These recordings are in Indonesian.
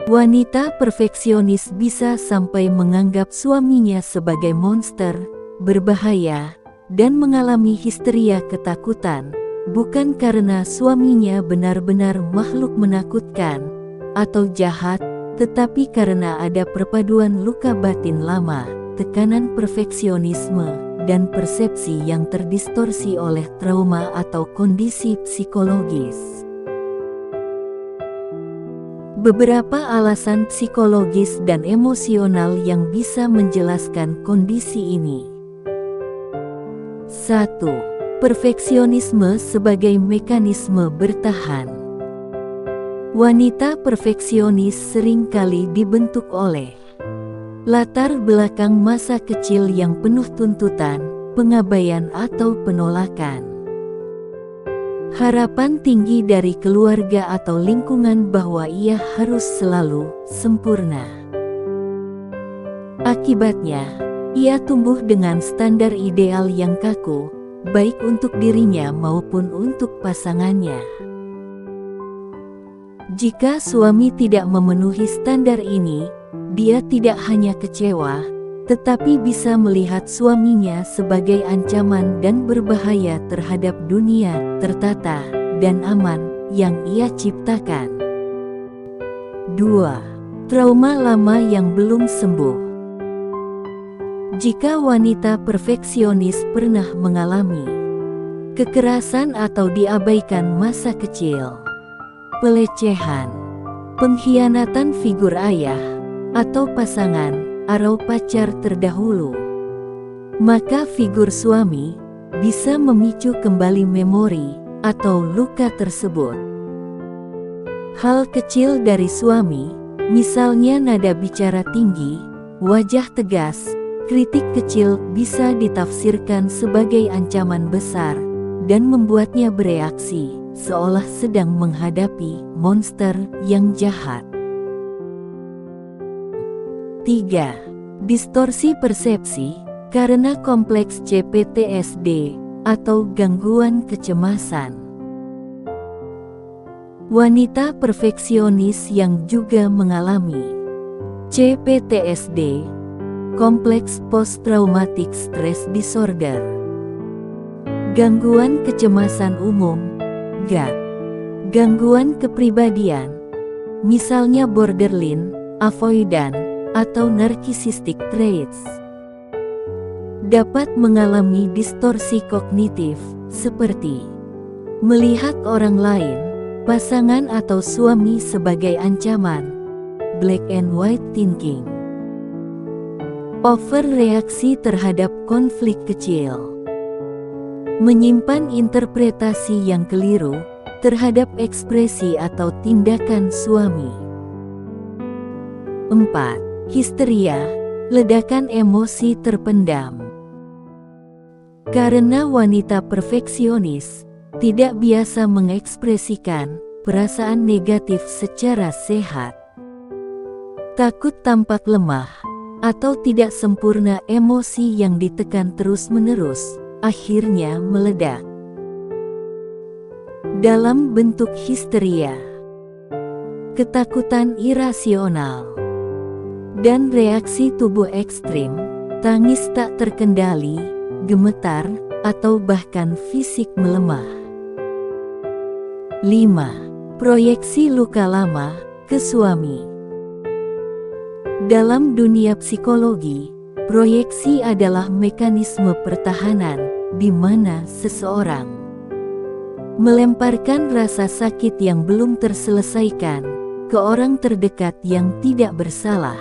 Wanita perfeksionis bisa sampai menganggap suaminya sebagai monster, berbahaya, dan mengalami histeria ketakutan, bukan karena suaminya benar-benar makhluk menakutkan atau jahat, tetapi karena ada perpaduan luka batin lama, tekanan perfeksionisme, dan persepsi yang terdistorsi oleh trauma atau kondisi psikologis. Beberapa alasan psikologis dan emosional yang bisa menjelaskan kondisi ini. 1. Perfeksionisme sebagai mekanisme bertahan. Wanita perfeksionis seringkali dibentuk oleh latar belakang masa kecil yang penuh tuntutan, pengabaian atau penolakan. Harapan tinggi dari keluarga atau lingkungan bahwa ia harus selalu sempurna. Akibatnya, ia tumbuh dengan standar ideal yang kaku, baik untuk dirinya maupun untuk pasangannya. Jika suami tidak memenuhi standar ini, dia tidak hanya kecewa, tetapi bisa melihat suaminya sebagai ancaman dan berbahaya terhadap dunia tertata dan aman yang ia ciptakan. 2. Trauma lama yang belum sembuh. Jika wanita perfeksionis pernah mengalami kekerasan atau diabaikan masa kecil, pelecehan, pengkhianatan figur ayah atau pasangan atau pacar terdahulu, maka figur suami bisa memicu kembali memori atau luka tersebut. Hal kecil dari suami, misalnya nada bicara tinggi, wajah tegas, kritik kecil bisa ditafsirkan sebagai ancaman besar dan membuatnya bereaksi seolah sedang menghadapi monster yang jahat. 3. Distorsi persepsi karena kompleks CPTSD atau gangguan kecemasan. Wanita perfeksionis yang juga mengalami CPTSD, kompleks post-traumatic stress disorder, gangguan kecemasan umum, GAD, gangguan kepribadian, misalnya borderline, avoidant, atau narcissistic traits, dapat mengalami distorsi kognitif, seperti melihat orang lain, pasangan atau suami sebagai ancaman, black and white thinking, overreaksi terhadap konflik kecil, menyimpan interpretasi yang keliru terhadap ekspresi atau tindakan suami. 4. Histeria, ledakan emosi terpendam. Karena wanita perfeksionis tidak biasa mengekspresikan perasaan negatif secara sehat, takut tampak lemah, atau tidak sempurna, emosi yang ditekan terus-menerus akhirnya meledak dalam bentuk histeria, ketakutan irasional, dan reaksi tubuh ekstrim, tangis tak terkendali, gemetar, atau bahkan fisik melemah. 5. Proyeksi luka lama ke suami. Dalam dunia psikologi, proyeksi adalah mekanisme pertahanan di mana seseorang melemparkan rasa sakit yang belum terselesaikan ke orang terdekat yang tidak bersalah.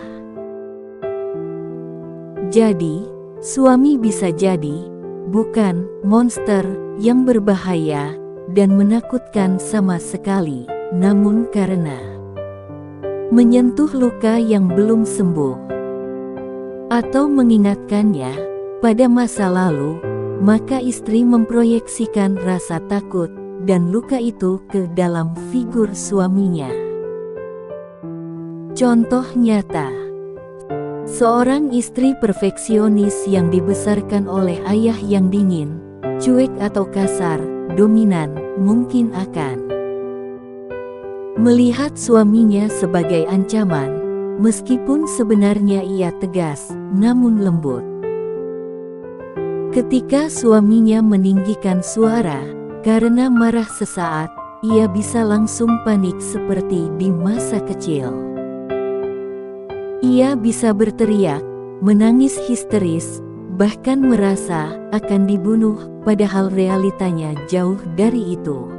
Jadi, suami bisa jadi bukan monster yang berbahaya dan menakutkan sama sekali, namun karena menyentuh luka yang belum sembuh atau mengingatkannya pada masa lalu, maka istri memproyeksikan rasa takut dan luka itu ke dalam figur suaminya. Contoh nyata, seorang istri perfeksionis yang dibesarkan oleh ayah yang dingin, cuek atau kasar, dominan, mungkin akan Melihat suaminya sebagai ancaman, meskipun sebenarnya ia tegas, namun lembut. Ketika suaminya meninggikan suara karena marah sesaat, ia bisa langsung panik seperti di masa kecil. Ia bisa berteriak, menangis histeris, bahkan merasa akan dibunuh, padahal realitanya jauh dari itu.